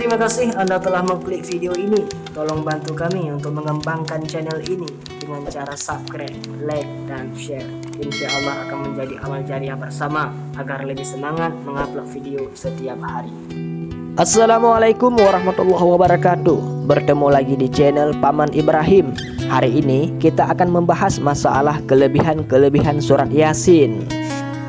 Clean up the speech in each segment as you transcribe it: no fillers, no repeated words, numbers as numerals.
Terima kasih Anda telah mengklik video ini. Tolong bantu kami untuk mengembangkan channel ini dengan cara subscribe, like, dan share. Insya Allah akan menjadi amal jariah bersama agar lebih semangat mengupload video setiap hari. Assalamualaikum warahmatullahi wabarakatuh. Bertemu lagi di channel Paman Ibrahim. Hari ini kita akan membahas masalah kelebihan-kelebihan surat Yasin.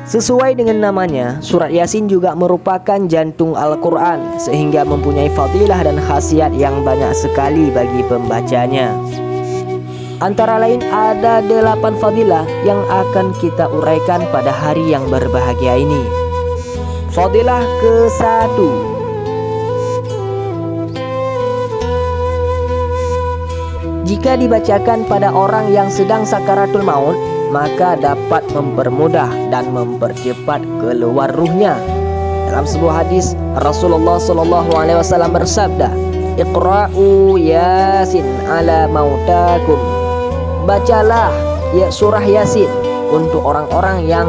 Sesuai dengan namanya, surat Yasin juga merupakan jantung Al-Quran, sehingga mempunyai fadilah dan khasiat yang banyak sekali bagi pembacanya. Antara lain ada 8 fadilah yang akan kita uraikan pada hari yang berbahagia ini. Fadilah ke-1, jika dibacakan pada orang yang sedang sakaratul maut, maka dapat mempermudah dan mempercepat keluar ruhnya. Dalam sebuah hadis, Rasulullah SAW bersabda, "Iqra'u Yasin ala mautakum." Bacalah ya surah Yasin untuk orang-orang yang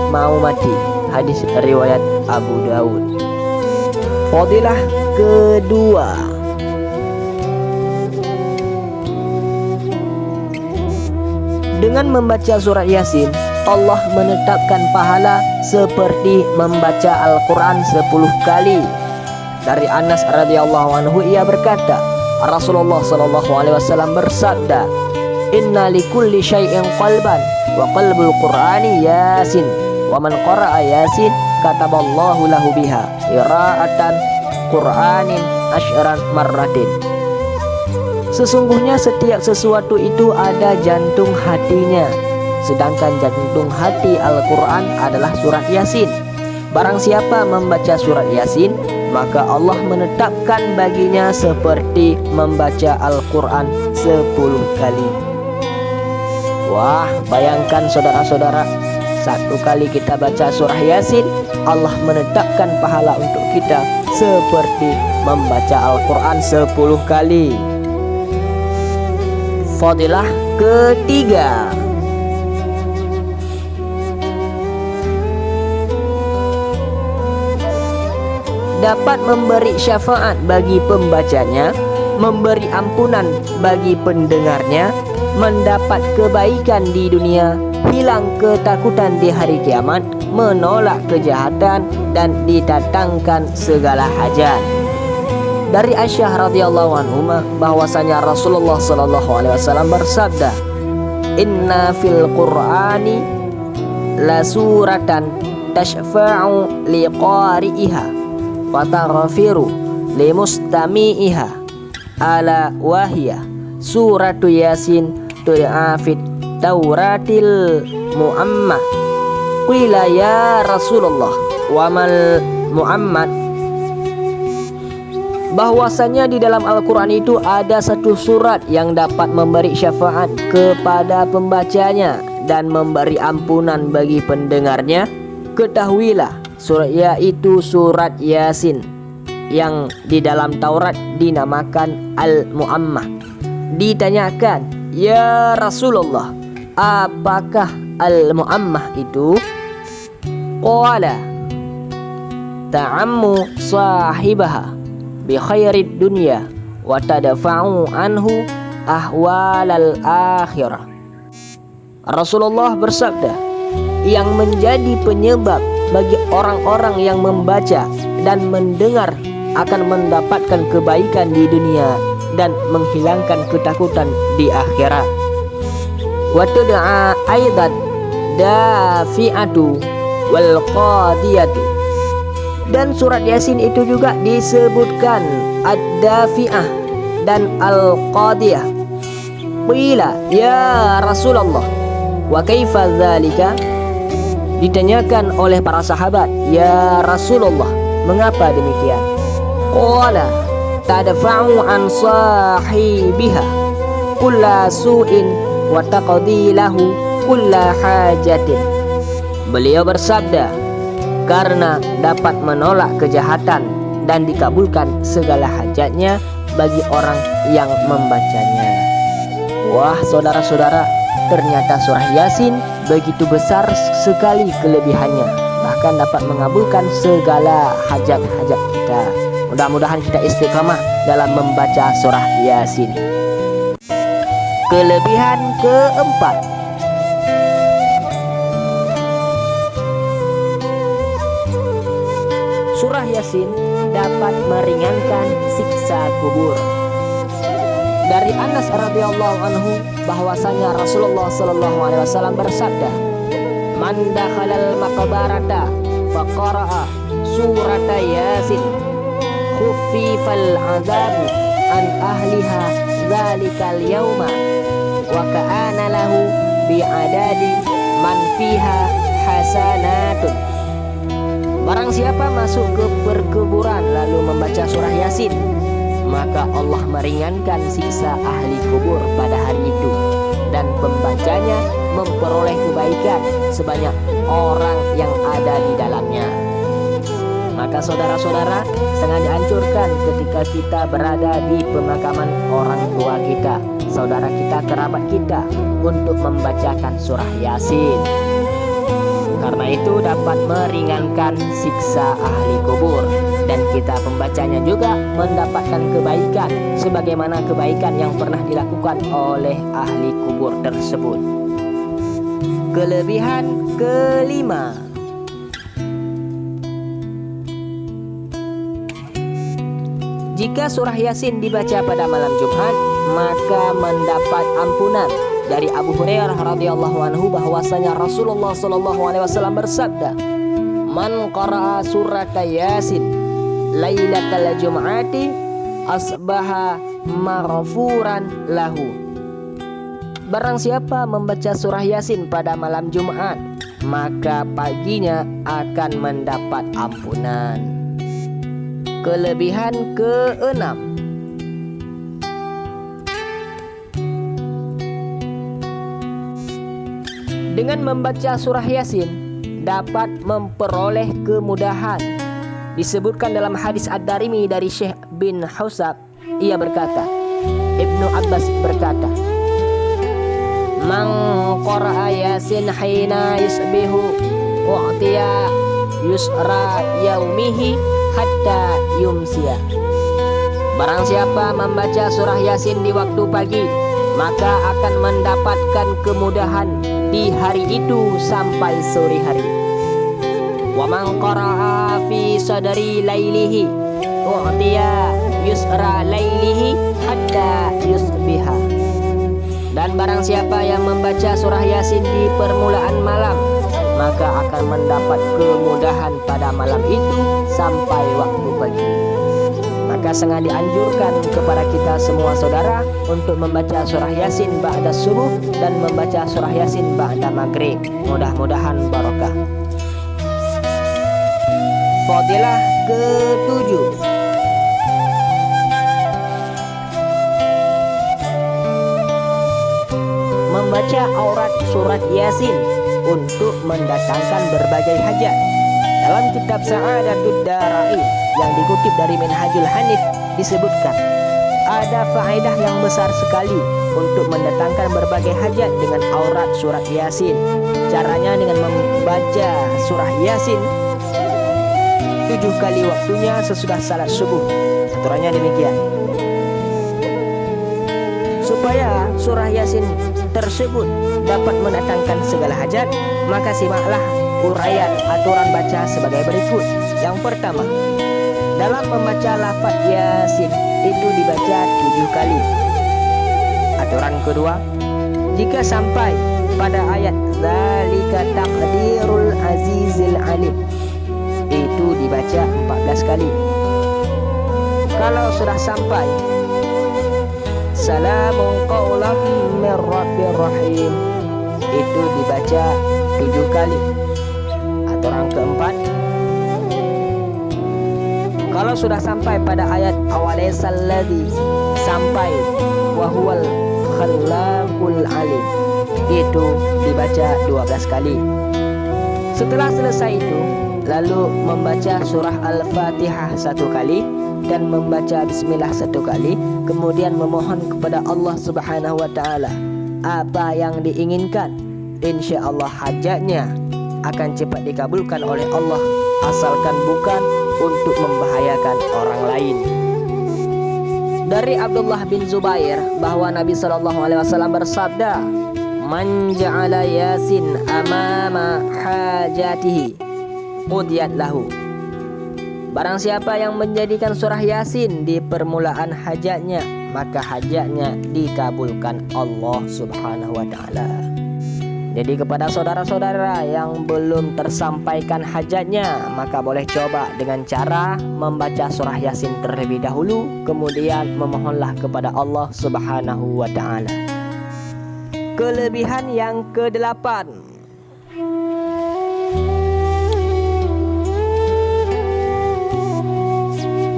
mau mati. Hadis riwayat Abu Daud. Fadilah kedua, dengan membaca surat Yasin, Allah menetapkan pahala seperti membaca Al-Quran 10 kali. Dari Anas radhiyallahu anhu ia berkata, Rasulullah SAW bersabda, "Inna likulli syai'in qalban wa qalbul Qur'ani Yasin, wa man qara'a Yasin kataballahu lahu biha qira'atan Qur'anin asyran marratin." Sesungguhnya setiap sesuatu itu ada jantung hatinya, sedangkan jantung hati Al-Quran adalah surat Yasin. Barang siapa membaca surat Yasin, maka Allah menetapkan baginya seperti membaca Al-Quran 10 kali. Wah, bayangkan saudara-saudara, 1 kali kita baca surah Yasin, Allah menetapkan pahala untuk kita seperti membaca Al-Quran 10 kali. Fadilah ketiga, dapat memberi syafaat bagi pembacanya, memberi ampunan bagi pendengarnya, mendapat kebaikan di dunia, hilang ketakutan di hari kiamat, menolak kejahatan, dan didatangkan segala hajat. Dari Aisyah radhiyallahu anha bahwasanya Rasulullah SAW bersabda, "Inna fil Qur'ani la suratan tashfa'u liqari'iha wa taghfiru limustami'iha ala wahiyah suratu Yasin tu'afit Tauratil Muhammad." Qila ya Rasulullah wa mal Muhammad? Bahwasanya di dalam Al-Quran itu ada 1 surat yang dapat memberi syafaat kepada pembacanya dan memberi ampunan bagi pendengarnya. Ketahuilah, surat yaitu surat Yasin yang di dalam Taurat dinamakan Al-Mu'ammah. Ditanyakan, ya Rasulullah, apakah Al-Mu'ammah itu? Qala ta'ammu sahibaha bi khairid dunya wa tadfa'u anhu ahwalal akhirah. Rasulullah bersabda, yang menjadi penyebab bagi orang-orang yang membaca dan mendengar akan mendapatkan kebaikan di dunia dan menghilangkan ketakutan di akhirat. Wa tud'a aidan dafi'atu wal qadiyatu. Dan surat Yasin itu juga disebutkan Ad-Dafi'ah dan Al-Qadiyah. Qila ya Rasulullah wa kaifa dzalika? Ditanyakan oleh para sahabat, ya Rasulullah, mengapa demikian? Qala tadfa'u an sahibiha kulla su'in wa taqdi lahu kulla hajatin. Beliau bersabda, karena dapat menolak kejahatan dan dikabulkan segala hajatnya bagi orang yang membacanya. Wah saudara-saudara, ternyata surah Yasin begitu besar sekali kelebihannya, bahkan dapat mengabulkan segala hajat-hajat kita. Mudah-mudahan kita istiqamah dalam membaca surah Yasin. Kelebihan keempat, surah Yasin dapat meringankan siksa kubur. Dari Anas radhiyallahu anhu bahwasanya Rasulullah sallallahu alaihi wasallam bersabda, "Man dakhalal maqbarata faqara'a surata Yasin, khuffifal 'adzabu an ahliha dzalikal yauma wa ka'ana lahu bi'adadi man fiha hasanatun." Barang siapa masuk ke perkuburan lalu membaca surah Yasin, maka Allah meringankan siksa ahli kubur pada hari itu, dan pembacanya memperoleh kebaikan sebanyak orang yang ada di dalamnya. Maka saudara-saudara, sangat dianjurkan ketika kita berada di pemakaman orang tua kita, saudara kita, kerabat kita, untuk membacakan surah Yasin. Karena itu dapat meringankan siksa ahli kubur, dan kita pembacanya juga mendapatkan kebaikan sebagaimana kebaikan yang pernah dilakukan oleh ahli kubur tersebut. Kelebihan kelima, jika surah Yasin dibaca pada malam Jumat, maka mendapat ampunan. Dari Abu Hurairah radhiyallahu anhu bahwasanya Rasulullah sallallahu alaihi wasallam bersabda, "Man qara'a surat Yasin lailatal jum'ati asbaha maghfuran lahu." Barang siapa membaca surah Yasin pada malam Jumat, maka paginya akan mendapat ampunan. Kelebihan keenam, dengan membaca surah Yasin dapat memperoleh kemudahan. Disebutkan dalam hadis Ad-Darimi dari Syekh bin Husab, ia berkata, Ibnu Abbas berkata, "Man qara'a Yasin hina yusbihu u'tiya yusra yaumihi hatta yumsiya." Barang siapa membaca surah Yasin di waktu pagi, maka akan mendapatkan kemudahan di hari itu sampai sore hari. Wa man qara'a fi sadri lailihi u'tiya yusra lailihi hatta yusbiha. Dan barang siapa yang membaca surah Yasin di permulaan malam, maka akan mendapat kemudahan pada malam itu sampai waktu pagi. Maka sangat dianjurkan kepada kita semua saudara untuk membaca surah Yasin ba'da subuh dan membaca surah Yasin ba'da maghrib. Mudah-mudahan barokah. Fadilah ketujuh, membaca aurat surat Yasin untuk mendatangkan berbagai hajat. Dalam kitab Sa'adatud Darain yang dikutip dari Minhajul Hanif disebutkan, ada faedah yang besar sekali untuk mendatangkan berbagai hajat dengan aurat surat Yasin. Caranya dengan membaca surah Yasin 7 kali waktunya sesudah salat subuh. Aturannya demikian. Supaya surah Yasin tersebut dapat mendatangkan segala hajat, maka simaklah uraian aturan baca sebagai berikut. Yang pertama, dalam membaca lafaz Yasin itu dibaca 7 kali. Aturan kedua, jika sampai pada ayat Zalika taqdirul azizil alim, itu dibaca 14 kali. Kalau sudah sampai Salamun qawlam mir rabbir rahim, itu dibaca 7 kali. Aturan keempat, kalau sudah sampai pada ayat awalaisalladi sampai wahuwal khallaqul alim, itu dibaca 12 kali. Setelah selesai itu, lalu membaca surah Al-Fatihah 1 kali dan membaca bismillah 1 kali, kemudian memohon kepada Allah Subhanahu wa taala apa yang diinginkan. Insya Allah hajatnya akan cepat dikabulkan oleh Allah, asalkan bukan untuk membahayakan orang lain. Dari Abdullah bin Zubair bahwa Nabi SAW bersabda, "Man ja'ala Yasin amama hajatihi qudiyat lahu." Barang siapa yang menjadikan surah Yasin di permulaan hajatnya, maka hajatnya dikabulkan Allah Subhanahu wa taala. Jadi kepada saudara-saudara yang belum tersampaikan hajatnya, maka boleh coba dengan cara membaca surah Yasin terlebih dahulu, kemudian memohonlah kepada Allah Subhanahu wa taala. Kelebihan yang ke-8,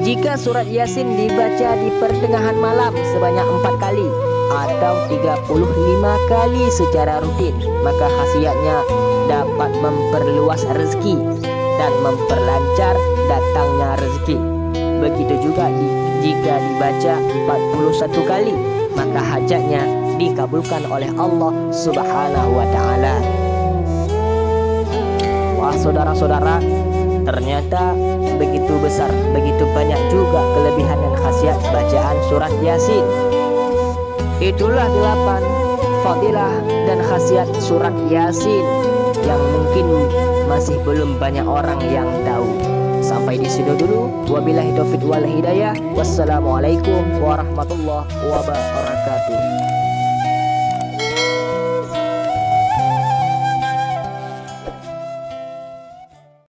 jika surat Yasin dibaca di pertengahan malam sebanyak 4 kali atau 35 kali secara rutin, maka khasiatnya dapat memperluas rezeki dan memperlancar datangnya rezeki. Begitu juga jika dibaca 41 kali, maka hajatnya dikabulkan oleh Allah Subhanahu wa taala. Wah saudara-saudara, ternyata begitu besar, begitu banyak juga kelebihan dan khasiat bacaan surat Yasin. Itulah 8 fadilah dan khasiat surat Yasin yang mungkin masih belum banyak orang yang tahu. Sampai di sini dulu. Wabillahi taufiq wal hidayah. Wassalamualaikum warahmatullahi wabarakatuh.